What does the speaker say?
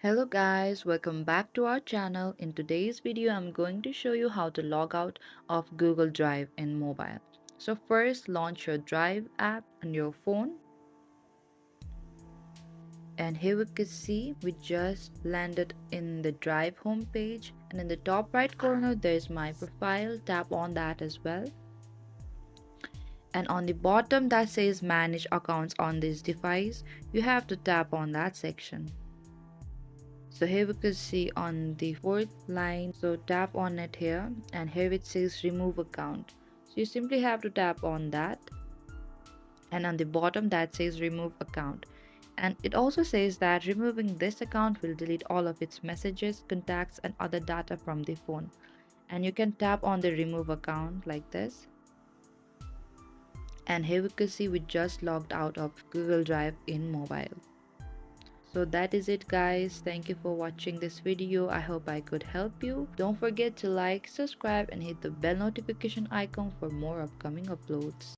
Hello guys, welcome back to our channel. In today's video, I'm going to show you how to log out of Google Drive in mobile. So first, launch your Drive app on your phone. And here we can see we just landed in the Drive homepage. And in the top right corner, there's my profile. Tap on that as well. And on the bottom that says manage accounts on this device, you have to tap on that section. So here we can see on the fourth line, so tap on it here, and here it says remove account. So you simply have to tap on that, and on the bottom that says remove account. And it also says that removing this account will delete all of its messages, contacts and other data from the phone. And you can tap on the remove account like this. And here we can see we just logged out of Google Drive in mobile. So that is it guys. Thank you for watching this video. I hope I could help you. Don't forget to like, subscribe and hit the bell notification icon for more upcoming uploads.